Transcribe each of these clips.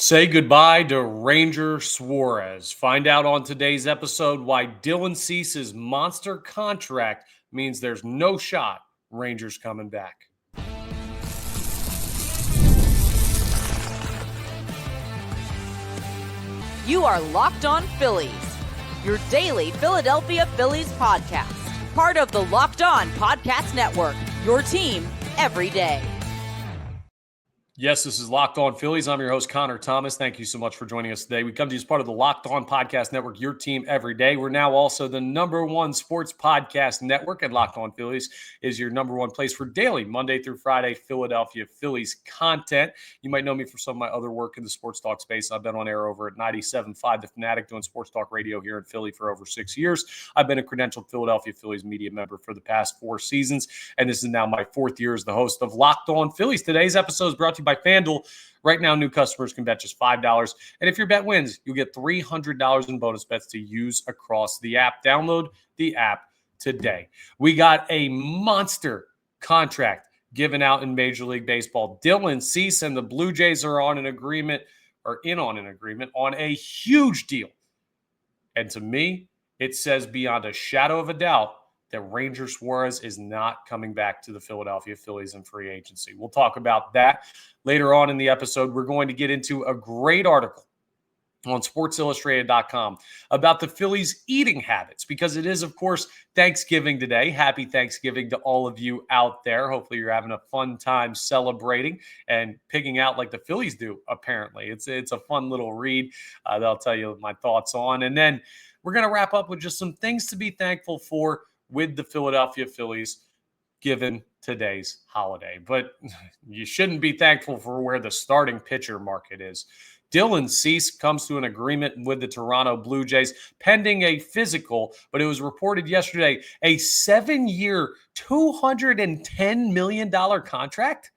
Say goodbye to Ranger Suarez. Find out on today's episode why Dylan Cease's monster contract means there's no shot Rangers coming back. You are Locked On Phillies, your daily Philadelphia Phillies podcast. Part of the Locked On Podcast Network, your team every day. Yes, this is Locked On Phillies. I'm your host, Connor Thomas. Thank you so much for joining us today. We come to you as part of the Locked On Podcast Network, your team every day. We're now also the number one sports podcast network, and Locked On Phillies is your number one place for daily, Monday through Friday, Philadelphia Phillies content. You might know me for some of my other work in the sports talk space. I've been on air over at 97.5 The Fanatic, doing sports talk radio here in Philly for over 6 years. I've been a credentialed Philadelphia Phillies media member for the past 4 seasons, and this is now my 4th year as the host of Locked On Phillies. Today's episode is brought to you by FanDuel. Right now, new customers can bet just $5. And if your bet wins, you'll get $300 in bonus bets to use across the app. Download the app today. We got a monster contract given out in Major League Baseball. Dylan Cease and the Blue Jays are in on an agreement on a huge deal. And to me, it says beyond a shadow of a doubt that Ranger Suarez is not coming back to the Philadelphia Phillies in free agency. We'll talk about that later on in the episode. We're going to get into a great article on SportsIllustrated.com about the Phillies' eating habits, because it is, of course, Thanksgiving today. Happy Thanksgiving to all of you out there. Hopefully you're having a fun time celebrating and pigging out like the Phillies do, apparently. It's a fun little read that I'll tell you my thoughts on. And then we're going to wrap up with just some things to be thankful for with the Philadelphia Phillies, given today's holiday. But you shouldn't be thankful for where the starting pitcher market is. Dylan Cease comes to an agreement with the Toronto Blue Jays pending a physical, but it was reported yesterday, a 7-year, $210 million contract?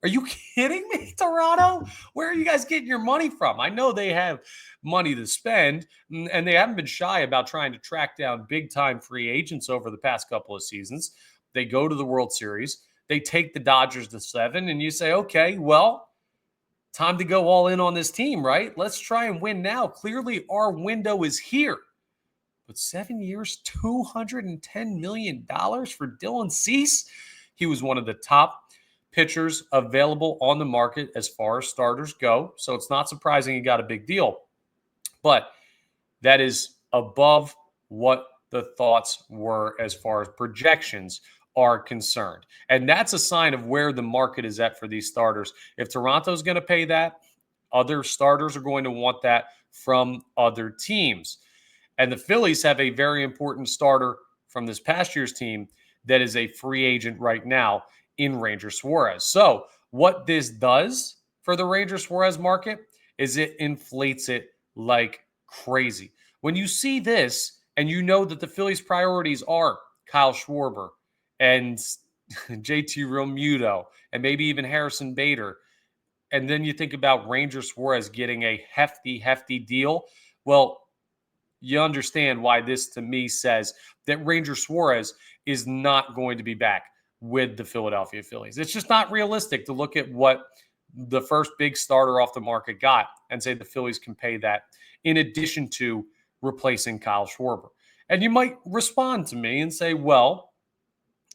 Are you kidding me, Toronto? Where are you guys getting your money from? I know they have money to spend, and they haven't been shy about trying to track down big-time free agents over the past couple of seasons. They go to the World Series. They take the Dodgers to 7, and you say, okay, well, time to go all in on this team, right? Let's try and win now. Clearly, our window is here. But 7 years, $210 million for Dylan Cease? He was one of the top pitchers available on the market as far as starters go. So it's not surprising he got a big deal. But that is above what the thoughts were as far as projections are concerned. And that's a sign of where the market is at for these starters. If Toronto's going to pay that, other starters are going to want that from other teams. And the Phillies have a very important starter from this past year's team that is a free agent right now in Ranger Suarez. So what this does for the Ranger Suarez market is it inflates it like crazy. When you see this and you know that the Phillies' priorities are Kyle Schwarber and JT Realmuto and maybe even Harrison Bader, and then you think about Ranger Suarez getting a hefty deal, well, you understand why this to me says that Ranger Suarez is not going to be back with the Philadelphia Phillies. It's just not realistic to look at what the first big starter off the market got and say the Phillies can pay that in addition to replacing Kyle Schwarber. And you might respond to me and say, well,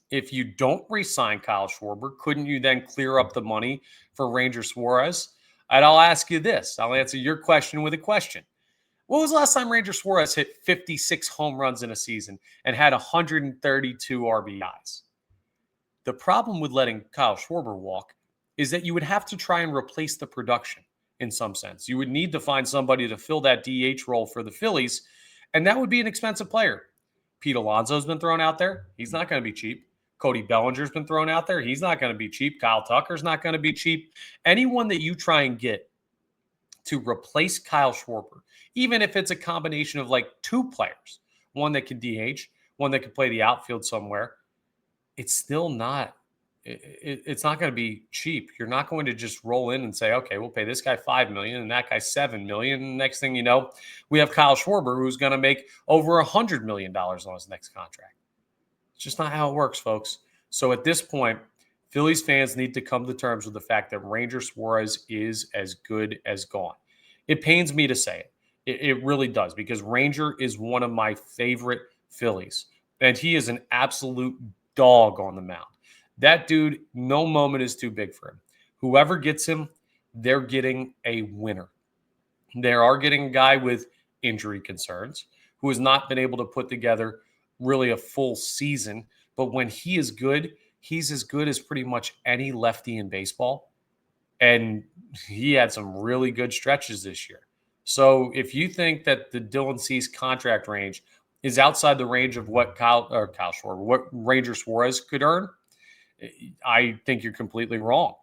if you don't re-sign Kyle Schwarber, couldn't you then clear up the money for Ranger Suarez? And I'll ask you this. I'll answer your question with a question. When was the last time Ranger Suarez hit 56 home runs in a season and had 132 RBIs? The problem with letting Kyle Schwarber walk is that you would have to try and replace the production in some sense. You would need to find somebody to fill that DH role for the Phillies, and that would be an expensive player. Pete Alonso's been thrown out there. He's not going to be cheap. Cody Bellinger's been thrown out there. He's not going to be cheap. Kyle Tucker's not going to be cheap. Anyone that you try and get to replace Kyle Schwarber, even if it's a combination of like 2 players, one that can DH, one that can play the outfield somewhere, it's still not, it's not going to be cheap. You're not going to just roll in and say, okay, we'll pay this guy $5 million and that guy $7 million. And next thing you know, we have Kyle Schwarber who's going to make over $100 million on his next contract. It's just not how it works, folks. So at this point, Phillies fans need to come to terms with the fact that Ranger Suarez is as good as gone. It pains me to say it. It really does, because Ranger is one of my favorite Phillies, and he is an absolute dog on the mound. That dude, no moment is too big for him. Whoever gets him, they're getting a winner. They are getting a guy with injury concerns who has not been able to put together really a full season. But when he is good, he's as good as pretty much any lefty in baseball. And he had some really good stretches this year. So if you think that the Dylan Cease contract range is outside the range of what what Ranger Suarez could earn, I think you're completely wrong.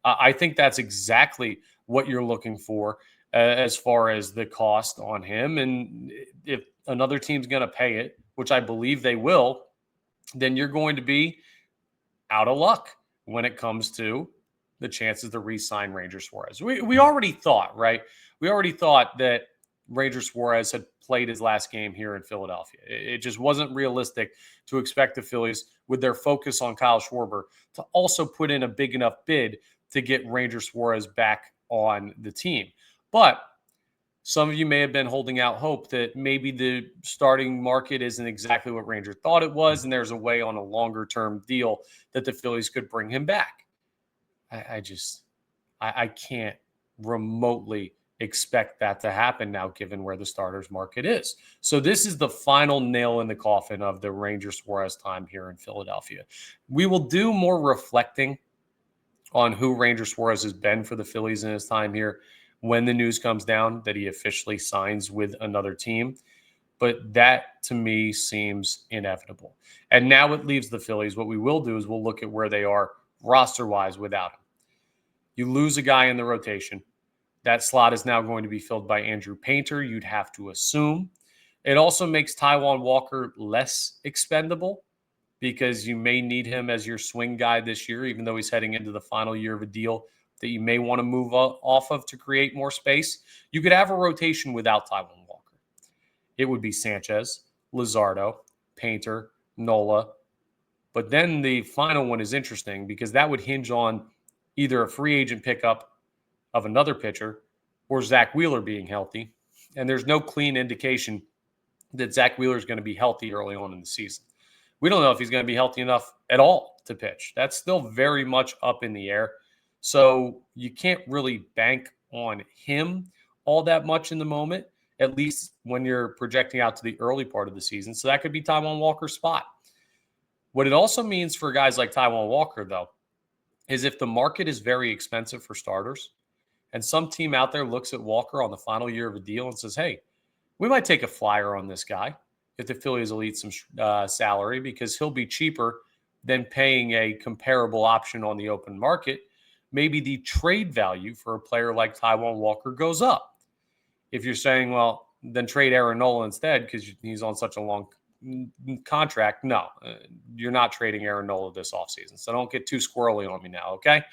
I think that's exactly what you're looking for as far as the cost on him. And if another team's going to pay it, which I believe they will, then you're going to be out of luck when it comes to the chances to re-sign Ranger Suarez. We already thought, right? We already thought that Ranger Suarez had played his last game here in Philadelphia. It just wasn't realistic to expect the Phillies, with their focus on Kyle Schwarber, to also put in a big enough bid to get Ranger Suarez back on the team. But some of you may have been holding out hope that maybe the starting market isn't exactly what Ranger thought it was, and there's a way on a longer-term deal that the Phillies could bring him back. I can't remotely expect that to happen now, given where the starters market is. So this is the final nail in the coffin of the Ranger Suarez time here in Philadelphia. We will do more reflecting on who Ranger Suarez has been for the Phillies in his time here when the news comes down that he officially signs with another team. But that, to me, seems inevitable. And now it leaves the Phillies. What we will do is we'll look at where they are roster-wise without him. You lose a guy in the rotation. That slot is now going to be filled by Andrew Painter, you'd have to assume. It also makes Taijuan Walker less expendable, because you may need him as your swing guy this year, even though he's heading into the final year of a deal that you may want to move off of to create more space. You could have a rotation without Taijuan Walker. It would be Sanchez, Luzardo, Painter, Nola. But then the final one is interesting, because that would hinge on either a free agent pickup of another pitcher or Zack Wheeler being healthy. And there's no clean indication that Zack Wheeler is going to be healthy early on in the season. We don't know if he's going to be healthy enough at all to pitch. That's still very much up in the air. So you can't really bank on him all that much in the moment, at least when you're projecting out to the early part of the season. So that could be Taijuan Walker's spot. What it also means for guys like Taijuan Walker, though, is if the market is very expensive for starters, and some team out there looks at Walker on the final year of a deal and says, hey, we might take a flyer on this guy if the Phillies will eat some salary, because he'll be cheaper than paying a comparable option on the open market. Maybe the trade value for a player like Taijuan Walker goes up. If you're saying, well, then trade Aaron Nola instead because he's on such a long contract. No, you're not trading Aaron Nola this offseason. So don't get too squirrely on me now, okay?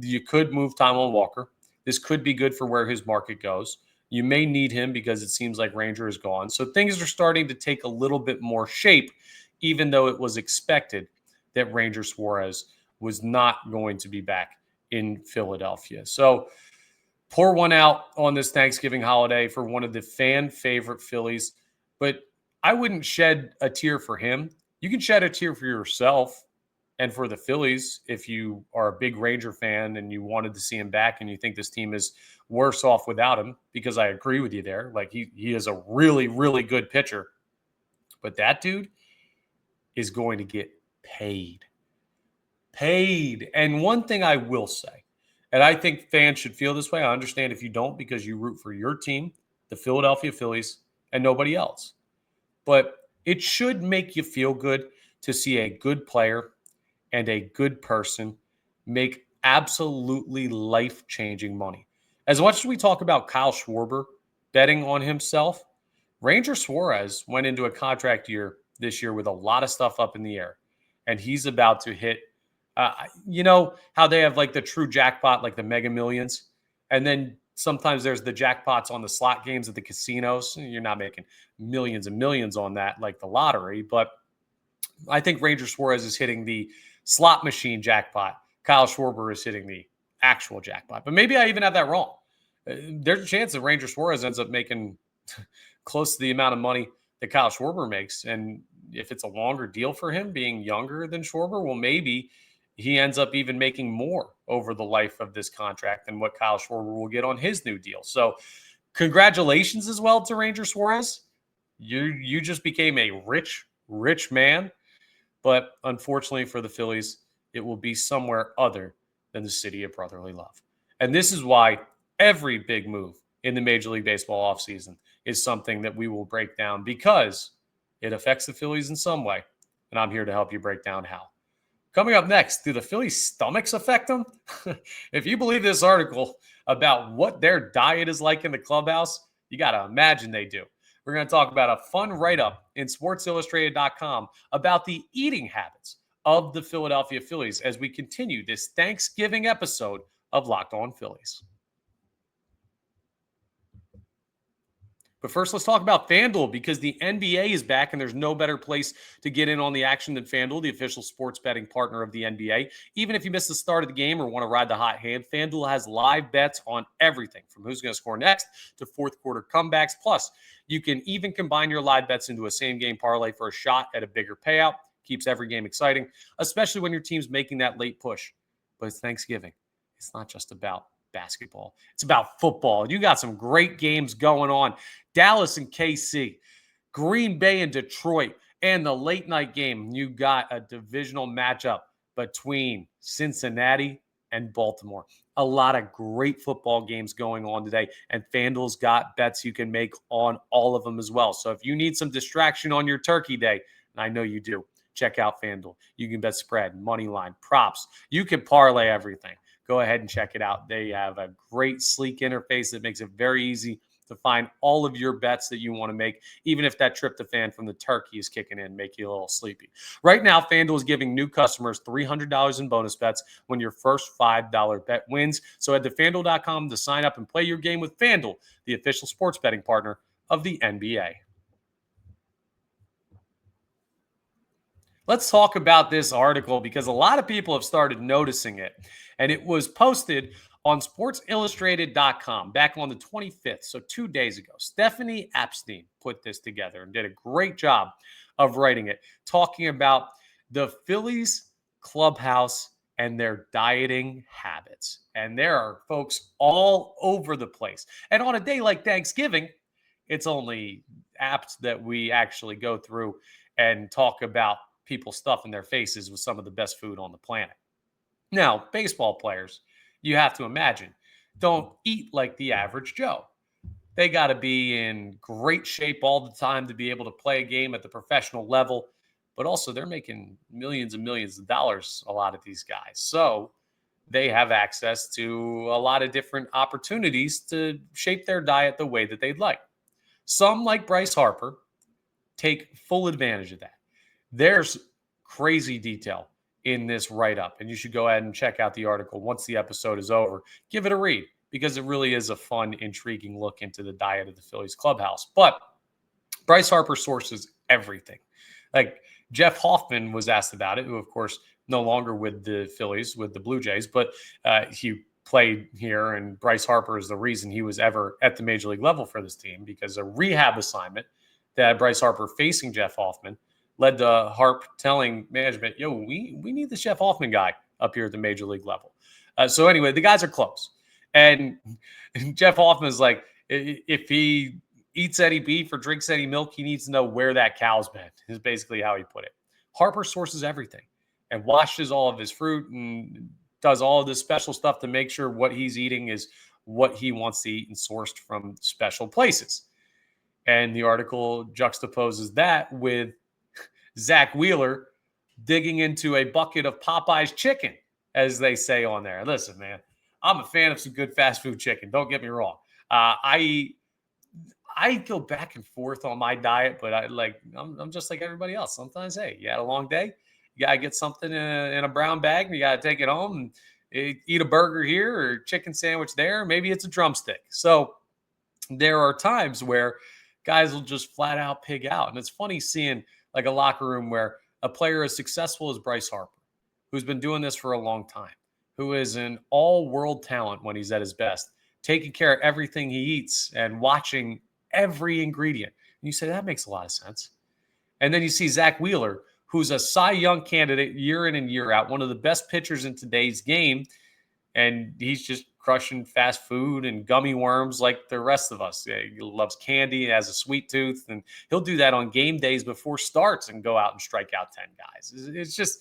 You could move Taijuan Walker. This could be good for where his market goes. You may need him because it seems like Ranger is gone. So things are starting to take a little bit more shape, even though it was expected that Ranger Suarez was not going to be back in Philadelphia. So pour one out on this Thanksgiving holiday for one of the fan favorite Phillies. But I wouldn't shed a tear for him. You can shed a tear for yourself and for the Phillies if you are a big Ranger fan and you wanted to see him back and you think this team is worse off without him, because I agree with you there. Like he is a really, really good pitcher. But that dude is going to get paid. Paid. And one thing I will say, and I think fans should feel this way. I understand if you don't, because you root for your team, the Philadelphia Phillies, and nobody else. But it should make you feel good to see a good player and a good person make absolutely life-changing money. As much as we talk about Kyle Schwarber betting on himself, Ranger Suarez went into a contract year this year with a lot of stuff up in the air, and he's about to hit you know how they have like the true jackpot, like the Mega Millions, and then sometimes there's the jackpots on the slot games at the casinos. You're not making millions and millions on that like the lottery, but I think Ranger Suarez is hitting the slot machine jackpot. Kyle Schwarber is hitting the actual jackpot. But maybe I even have that wrong. there's a chance that Ranger Suarez ends up making close to the amount of money that Kyle Schwarber makes. And if it's a longer deal for him, being younger than Schwarber, well, maybe he ends up even making more over the life of this contract than what Kyle Schwarber will get on his new deal. So congratulations as well to Ranger Suarez. You just became a rich man. But unfortunately for the Phillies, it will be somewhere other than the city of brotherly love. And this is why every big move in the Major League Baseball offseason is something that we will break down, because it affects the Phillies in some way. And I'm here to help you break down how. Coming up next, do the Phillies' stomachs affect them? If you believe this article about what their diet is like in the clubhouse, you got to imagine they do. We're going to talk about a fun write-up in SportsIllustrated.com about the eating habits of the Philadelphia Phillies as we continue this Thanksgiving episode of Locked On Phillies. But first, let's talk about FanDuel, because the NBA is back and there's no better place to get in on the action than FanDuel, the official sports betting partner of the NBA. Even if you missed the start of the game or want to ride the hot hand, FanDuel has live bets on everything from who's going to score next to fourth quarter comebacks. Plus, you can even combine your live bets into a same-game parlay for a shot at a bigger payout. Keeps every game exciting, especially when your team's making that late push. But it's Thanksgiving. It's not just about basketball. It's about football. You got some great games going on. Dallas and KC, Green Bay and Detroit, and the late night game. You got a divisional matchup between Cincinnati and Baltimore. A lot of great football games going on today, and FanDuel's got bets you can make on all of them as well. So if you need some distraction on your turkey day, and I know you do, check out FanDuel. You can bet spread, money line, props. You can parlay everything. Go ahead and check it out. They have a great, sleek interface that makes it very easy to find all of your bets that you want to make, even if that tryptophan from the turkey is kicking in, make you a little sleepy. Right now, FanDuel is giving new customers $300 in bonus bets when your first $5 bet wins. So head to FanDuel.com to sign up and play your game with FanDuel, the official sports betting partner of the NBA. Let's talk about this article, because a lot of people have started noticing it. And it was posted on SportsIllustrated.com back on the 25th, so 2 days ago. Stephanie Apstein put this together and did a great job of writing it, talking about the Phillies clubhouse and their dieting habits. And there are folks all over the place. And on a day like Thanksgiving, it's only apt that we actually go through and talk about people stuffing their faces with some of the best food on the planet. Now, baseball players, you have to imagine, don't eat like the average Joe. They got to be in great shape all the time to be able to play a game at the professional level, but also they're making millions and millions of dollars, a lot of these guys. So they have access to a lot of different opportunities to shape their diet the way that they'd like. Some, like Bryce Harper, take full advantage of that. There's crazy detail in this write-up, and you should go ahead and check out the article once the episode is over. Give it a read, because it really is a fun, intriguing look into the diet of the Phillies clubhouse. But Bryce Harper sources everything. Like Jeff Hoffman was asked about it, who, of course, no longer with the Phillies, with the Blue Jays, but he played here, and Bryce Harper is the reason he was ever at the major league level for this team, because a rehab assignment that Bryce Harper facing Jeff Hoffman led to Harp telling management, yo, we need this Jeff Hoffman guy up here at the major league level. So anyway, the guys are close. And Jeff Hoffman is like, if he eats any beef or drinks any milk, he needs to know where that cow's been, is basically how he put it. Harper sources everything and washes all of his fruit and does all of this special stuff to make sure what he's eating is what he wants to eat and sourced from special places. And the article juxtaposes that with Zack Wheeler digging into a bucket of Popeye's chicken, as they say on there. Listen, man, I'm a fan of some good fast food chicken. Don't get me wrong. I go back and forth on my diet, but I'm just like everybody else. Sometimes, hey, you had a long day, you gotta get something in a brown bag, and you gotta take it home and eat a burger here or chicken sandwich there. Maybe it's a drumstick. So there are times where guys will just flat out pig out, and it's funny seeing like a locker room where a player as successful as Bryce Harper, who's been doing this for a long time, who is an all-world talent when he's at his best, taking care of everything he eats and watching every ingredient. And you say, that makes a lot of sense. And then you see Zack Wheeler, who's a Cy Young candidate year in and year out, one of the best pitchers in today's game. And he's just crushing fast food and gummy worms like the rest of us. He loves candy, has a sweet tooth, and he'll do that on game days before starts and go out and strike out 10 guys. It's just,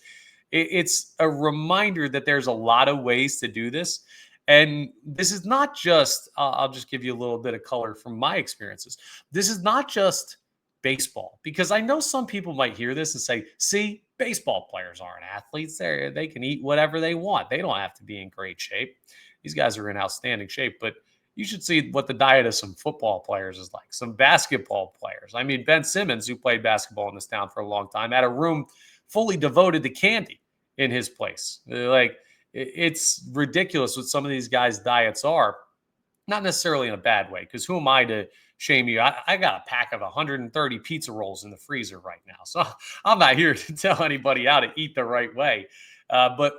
it's a reminder that there's a lot of ways to do this. And this is not just, I'll just give you a little bit of color from my experiences. This is not just baseball, because I know some people might hear this and say, see, baseball players aren't athletes. They can eat whatever they want. They don't have to be in great shape. These guys are in outstanding shape, but you should see what the diet of some football players is like, some basketball players. I mean, Ben Simmons, who played basketball in this town for a long time, had a room fully devoted to candy in his place. Like, it's ridiculous what some of these guys' diets are. Not necessarily in a bad way, because who am I to shame you? I got a pack of 130 pizza rolls in the freezer right now. So I'm not here to tell anybody how to eat the right way. But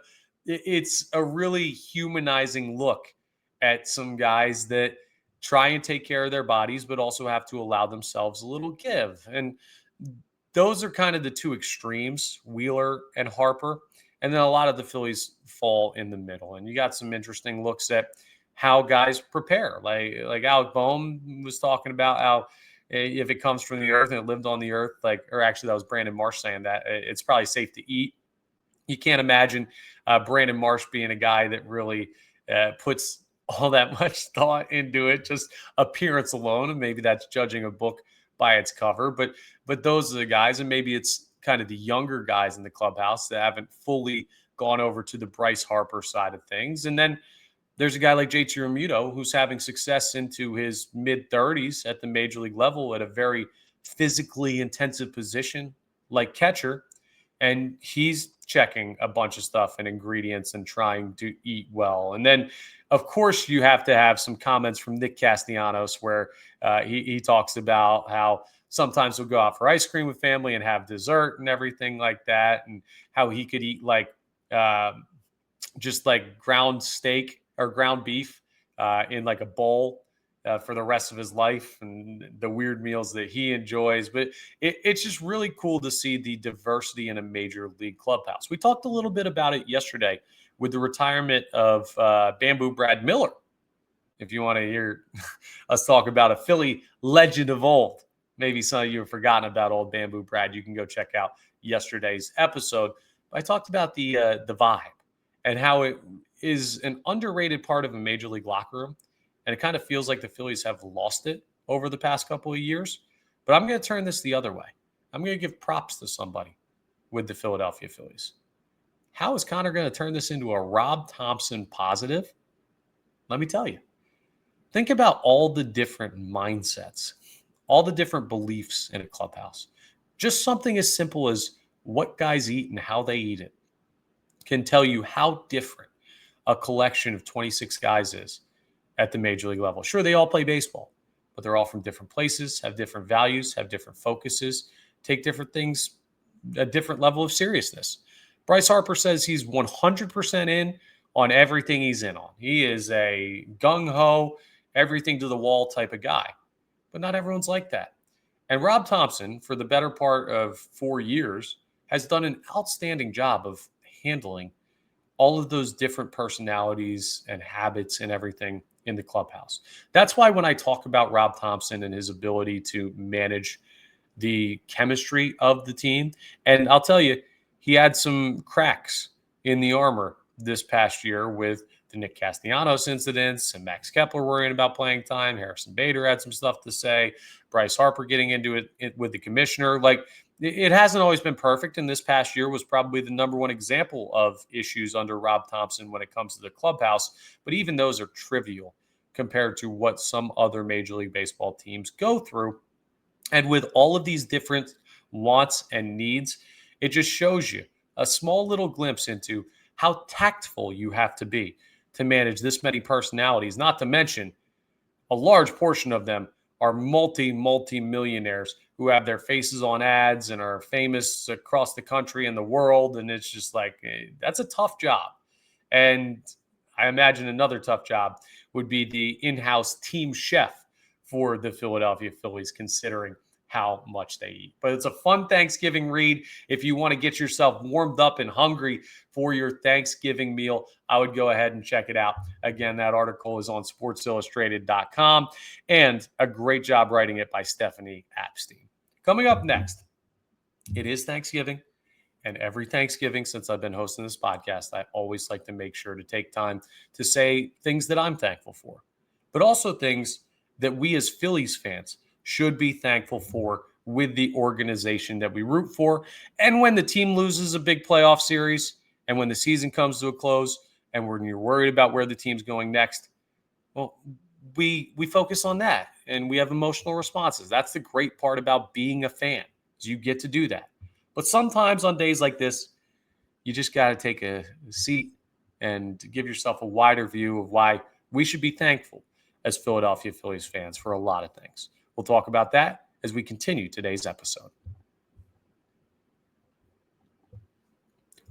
it's a really humanizing look at some guys that try and take care of their bodies, but also have to allow themselves a little give. And those are kind of the two extremes, Wheeler and Harper. And then a lot of the Phillies fall in the middle. And you got some interesting looks at how guys prepare. Like Alec Boehm was talking about how if it comes from the earth and it lived on the earth, or actually that was Brandon Marsh saying that, it's probably safe to eat. You can't imagine Brandon Marsh being a guy that really puts all that much thought into it, just appearance alone. And maybe that's judging a book by its cover. But those are the guys, and maybe it's kind of the younger guys in the clubhouse that haven't fully gone over to the Bryce Harper side of things. And then there's a guy like JT Realmuto who's having success into his mid-30s at the major league level at a very physically intensive position like catcher. And he's checking a bunch of stuff and ingredients and trying to eat well. And then, of course, you have to have some comments from Nick Castellanos where he talks about how sometimes he'll go out for ice cream with family and have dessert and everything like that, and how he could eat just like ground steak or ground beef in like a bowl for the rest of his life, and the weird meals that he enjoys. But it's just really cool to see the diversity in a major league clubhouse. We talked a little bit about it yesterday with the retirement of Bamboo Brad Miller. If you want to hear us talk about a Philly legend of old, maybe some of you have forgotten about old Bamboo Brad, you can go check out yesterday's episode. I talked about the vibe and how it is an underrated part of a major league locker room. And it kind of feels like the Phillies have lost it over the past couple of years. But I'm going to turn this the other way. I'm going to give props to somebody with the Philadelphia Phillies. How is Connor going to turn this into a Rob Thompson positive? Let me tell you. Think about all the different mindsets, all the different beliefs in a clubhouse. Just something as simple as what guys eat and how they eat it can tell you how different a collection of 26 guys is at the major league level. Sure, they all play baseball, but they're all from different places, have different values, have different focuses, take different things, a different level of seriousness. Bryce Harper says he's 100% in on everything he's in on. He is a gung-ho, everything to the wall type of guy, but not everyone's like that. And Rob Thompson, for the better part of 4 years, has done an outstanding job of handling all of those different personalities and habits and everything in the clubhouse. That's why when I talk about Rob Thompson and his ability to manage the chemistry of the team, and I'll tell you, he had some cracks in the armor this past year with the Nick Castellanos incidents and Max Kepler worrying about playing time. Harrison Bader had some stuff to say. Bryce Harper getting into it with the commissioner. Like, it hasn't always been perfect, and this past year was probably the number one example of issues under Rob Thompson when it comes to the clubhouse. But even those are trivial compared to what some other Major League Baseball teams go through. And with all of these different wants and needs, it just shows you a small little glimpse into how tactful you have to be to manage this many personalities, not to mention a large portion of them are multi-millionaires who have their faces on ads and are famous across the country and the world. And it's just like, that's a tough job. And I imagine another tough job would be the in-house team chef for the Philadelphia Phillies, considering how much they eat. But it's a fun Thanksgiving read. If you want to get yourself warmed up and hungry for your Thanksgiving meal, I would go ahead and check it out. Again, that article is on sportsillustrated.com, and a great job writing it by Stephanie Apstein. Coming up next, it is Thanksgiving. And every Thanksgiving since I've been hosting this podcast, I always like to make sure to take time to say things that I'm thankful for, but also things that we as Phillies fans should be thankful for with the organization that we root for. And when the team loses a big playoff series, and when the season comes to a close, and when you're worried about where the team's going next, well, we focus on that, and we have emotional responses. That's the great part about being a fan, is you get to do that. But sometimes on days like this, you just got to take a seat and give yourself a wider view of why we should be thankful as Philadelphia Phillies fans for a lot of things. We'll talk about that as we continue today's episode.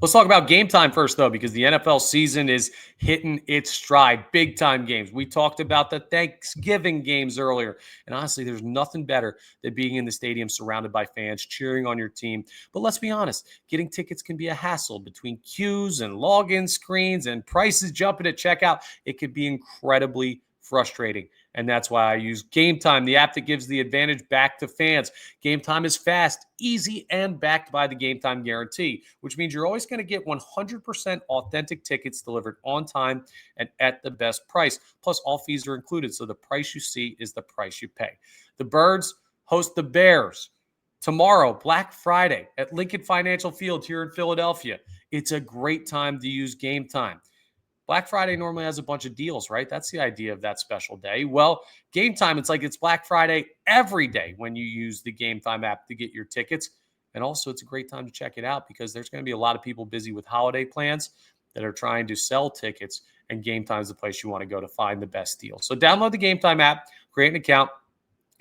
Let's talk about game time first, though, because the NFL season is hitting its stride. Big-time games. We talked about the Thanksgiving games earlier. And honestly, there's nothing better than being in the stadium surrounded by fans cheering on your team. But let's be honest, getting tickets can be a hassle between queues and login screens and prices jumping at checkout. It could be incredibly frustrating. And that's why I use Game Time, the app that gives the advantage back to fans. Game Time is fast, easy, and backed by the Game Time guarantee, which means you're always going to get 100% authentic tickets delivered on time and at the best price. Plus, all fees are included, so the price you see is the price you pay. The Birds host the Bears tomorrow, Black Friday, at Lincoln Financial Field here in Philadelphia. It's a great time to use Game Time. Black Friday normally has a bunch of deals, right? That's the idea of that special day. Well, Game Time, it's like it's Black Friday every day when you use the Game Time app to get your tickets. And also, it's a great time to check it out because there's going to be a lot of people busy with holiday plans that are trying to sell tickets, and Game Time is the place you want to go to find the best deal. So download the Game Time app, create an account,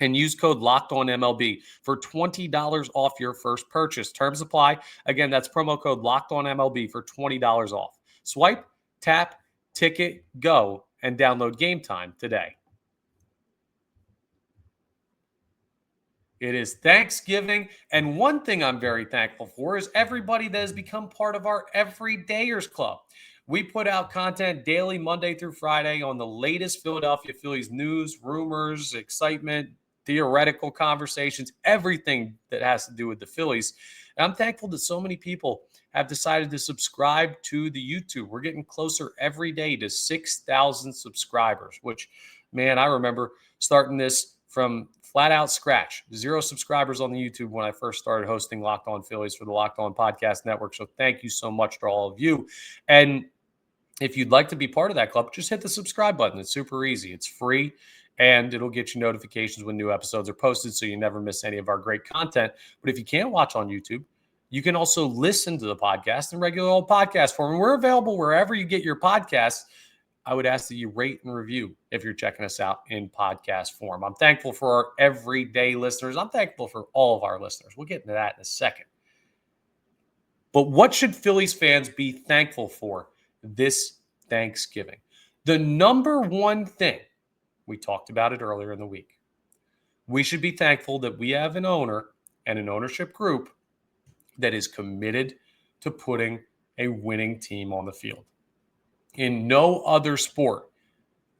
and use code LOCKEDONMLB for $20 off your first purchase. Terms apply. Again, that's promo code LOCKEDONMLB for $20 off. Swipe, tap, ticket, go, and download Game Time today. It is Thanksgiving, and one thing I'm very thankful for is everybody that has become part of our Everydayers Club. We put out content daily, Monday through Friday, on the latest Philadelphia Phillies news, rumors, excitement, theoretical conversations, everything that has to do with the Phillies. And I'm thankful that so many people have decided to subscribe to the YouTube. We're getting closer every day to 6,000 subscribers, which, man, I remember starting this from flat out scratch. 0 subscribers on the YouTube when I first started hosting Locked On Phillies for the Locked On Podcast Network. So thank you so much to all of you. And if you'd like to be part of that club, just hit the subscribe button. It's super easy. It's free, and it'll get you notifications when new episodes are posted so you never miss any of our great content. But if you can't watch on YouTube, you can also listen to the podcast in regular old podcast form. We're available wherever you get your podcasts. I would ask that you rate and review if you're checking us out in podcast form. I'm thankful for our everyday listeners. I'm thankful for all of our listeners. We'll get into that in a second. But what should Phillies fans be thankful for this Thanksgiving? The number one thing, we talked about it earlier in the week, we should be thankful that we have an owner and an ownership group that is committed to putting a winning team on the field. In no other sport,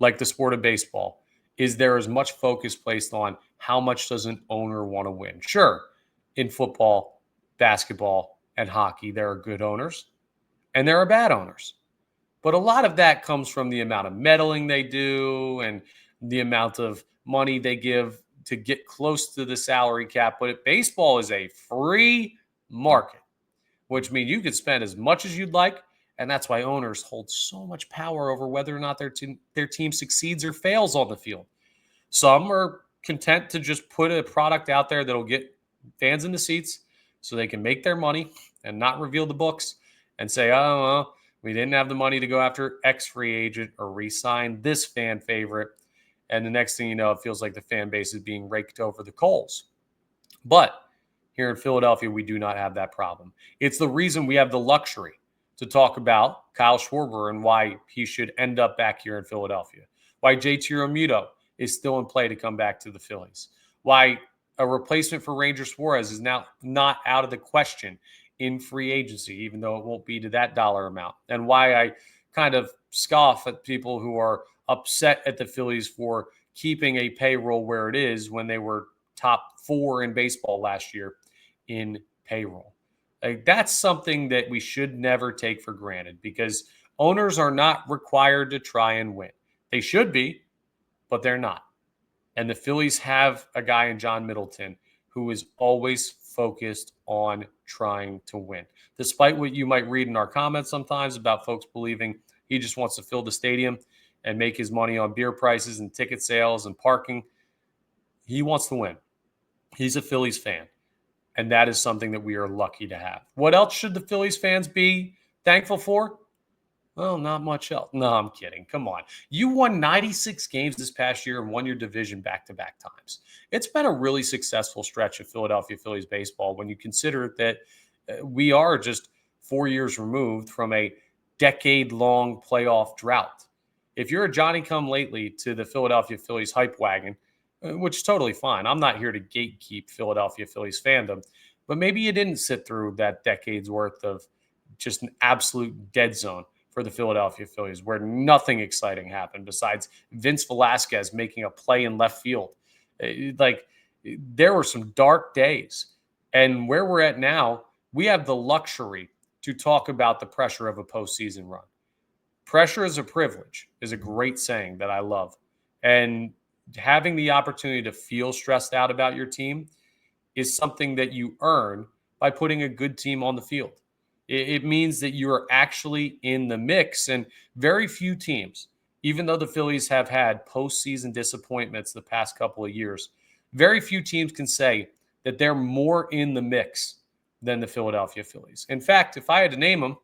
like the sport of baseball, is there as much focus placed on how much does an owner want to win. Sure, in football, basketball, and hockey, there are good owners and there are bad owners. But a lot of that comes from the amount of meddling they do and the amount of money they give to get close to the salary cap. But baseball is a free market, which means you could spend as much as you'd like. And that's why owners hold so much power over whether or not their team succeeds or fails on the field. Some are content to just put a product out there that'll get fans in the seats so they can make their money and not reveal the books and say, oh, well, we didn't have the money to go after X free agent or re-sign this fan favorite. And the next thing you know, it feels like the fan base is being raked over the coals. But here in Philadelphia, we do not have that problem. It's the reason we have the luxury to talk about Kyle Schwarber and why he should end up back here in Philadelphia. why JT Realmuto is still in play to come back to the Phillies, why a replacement for Ranger Suarez is now not out of the question in free agency, even though it won't be to that dollar amount, and why I kind of scoff at people who are upset at the Phillies for keeping a payroll where it is when they were top 4 in baseball last year in payroll. Like, that's something that we should never take for granted, because owners are not required to try and win. They should be, but they're not. And the Phillies have a guy in John Middleton who is always focused on trying to win. Despite what you might read in our comments sometimes about folks believing he just wants to fill the stadium and make his money on beer prices and ticket sales and parking, he wants to win. He's a Phillies fan, and that is something that we are lucky to have. What else should the Phillies fans be thankful for? Well, not much else. No, I'm kidding. Come on. You won 96 games this past year and won your division back-to-back times. It's been a really successful stretch of Philadelphia Phillies baseball when you consider that we are just 4 years removed from a decade-long playoff drought. If you're a Johnny-come-lately to the Philadelphia Phillies hype wagon, which is totally fine. I'm not here to gatekeep Philadelphia Phillies fandom, but maybe you didn't sit through that decade's worth of just an absolute dead zone for the Philadelphia Phillies, where nothing exciting happened besides Vince Velasquez making a play in left field. There were some dark days. And where we're at now, we have the luxury to talk about the pressure of a postseason run. Pressure is a privilege is a great saying that I love. And having the opportunity to feel stressed out about your team is something that you earn by putting a good team on the field. It means that you are actually in the mix, and very few teams, even though the Phillies have had postseason disappointments the past couple of years, very few teams can say that they're more in the mix than the Philadelphia Phillies. In fact, if I had to name them,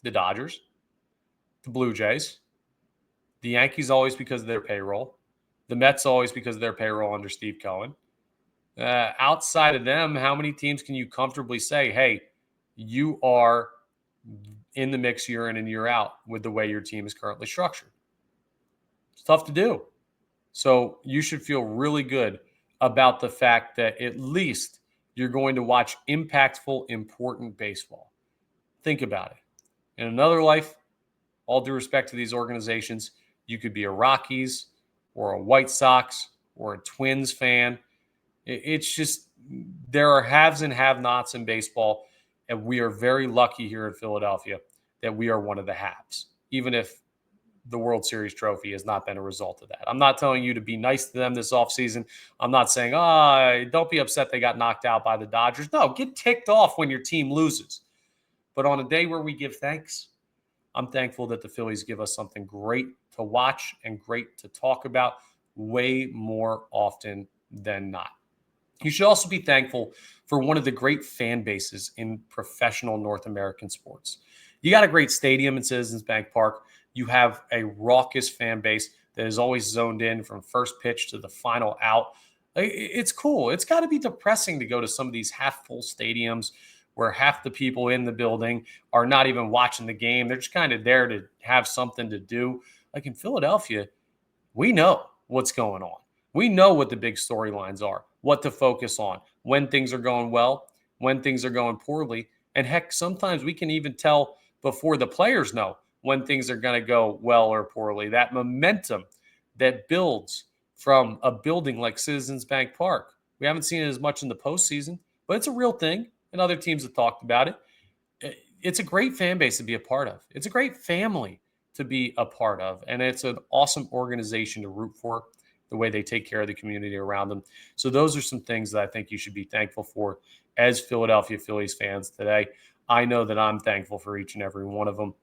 the Dodgers, the Blue Jays, the Yankees always because of their payroll, the Mets always because of their payroll under Steve Cohen. Outside of them, how many teams can you comfortably say, hey, you are in the mix year in and year out with the way your team is currently structured? It's tough to do. So you should feel really good about the fact that at least you're going to watch impactful, important baseball. Think about it. In another life, all due respect to these organizations, you could be a Rockies or a White Sox or a Twins fan. It's just, there are haves and have-nots in baseball. And we are very lucky here in Philadelphia that we are one of the haves, even if the World Series trophy has not been a result of that. I'm not telling you to be nice to them this offseason. I'm not saying, don't be upset they got knocked out by the Dodgers. No, get ticked off when your team loses. But on a day where we give thanks, I'm thankful that the Phillies give us something great to watch and great to talk about way more often than not. You should also be thankful for one of the great fan bases in professional North American sports. You got a great stadium in Citizens Bank Park. You have a raucous fan base that is always zoned in from first pitch to the final out. It's cool. It's got to be depressing to go to some of these half-full stadiums where half the people in the building are not even watching the game. They're just kind of there to have something to do. Like in Philadelphia, we know what's going on. We know what the big storylines are, what to focus on, when things are going well, when things are going poorly. And heck, sometimes we can even tell before the players know when things are going to go well or poorly. That momentum that builds from a building like Citizens Bank Park. We haven't seen it as much in the postseason, but it's a real thing, and other teams have talked about it. It's a great fan base to be a part of. It's a great family to be a part of, and it's an awesome organization to root for, the way they take care of the community around them. So those are some things that I think you should be thankful for as Philadelphia Phillies fans today. I know that I'm thankful for each and every one of them.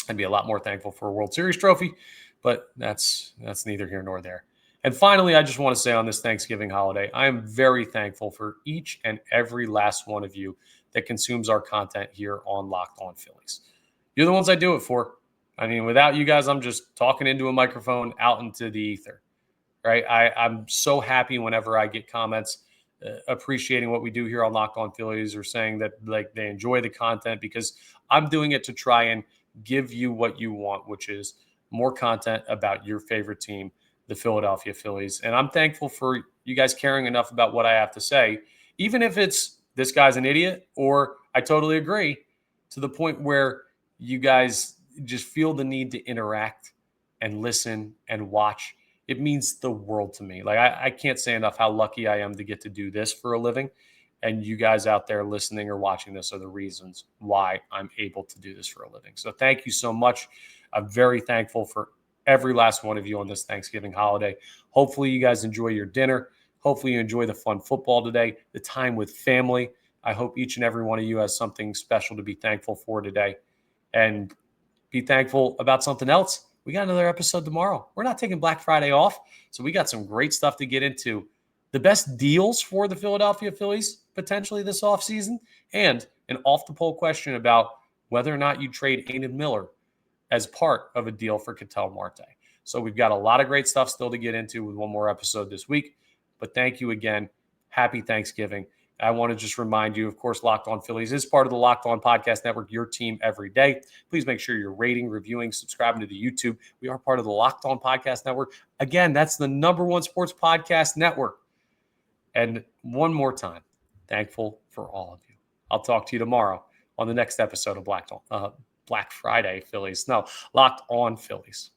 I'd be a lot more thankful for a World Series trophy, but that's neither here nor there. And finally, I just want to say on this Thanksgiving holiday, I am very thankful for each and every last one of you that consumes our content here on Locked On Phillies. You're the ones I do it for. I mean, without you guys, I'm just talking into a microphone out into the ether. Right? I'm so happy whenever I get comments appreciating what we do here on Locked On Phillies, or saying that like they enjoy the content, because I'm doing it to try and give you what you want, which is more content about your favorite team, the Philadelphia Phillies. And I'm thankful for you guys caring enough about what I have to say, even if it's this guy's an idiot or I totally agree, to the point where you guys just feel the need to interact and listen and watch. It means the world to me. Like, I can't say enough how lucky I am to get to do this for a living. And you guys out there listening or watching this are the reasons why I'm able to do this for a living. So thank you so much. I'm very thankful for every last one of you on this Thanksgiving holiday. Hopefully you guys enjoy your dinner. Hopefully you enjoy the fun football today, the time with family. I hope each and every one of you has something special to be thankful for today. And be thankful about something else. We got another episode tomorrow. We're not taking Black Friday off, so we got some great stuff to get into. The best deals for the Philadelphia Phillies potentially this offseason, and an off-the-poll question about whether or not you trade Aidan Miller as part of a deal for Ketel Marte. So we've got a lot of great stuff still to get into with one more episode this week. But thank you again. Happy Thanksgiving. I want to just remind you, of course, Locked On Phillies is part of the Locked On Podcast Network, your team every day. Please make sure you're rating, reviewing, subscribing to the YouTube. We are part of the Locked On Podcast Network. Again, that's the ~1 sports podcast network. And one more time, thankful for all of you. I'll talk to you tomorrow on the next episode of Black Friday Phillies. No, Locked On Phillies.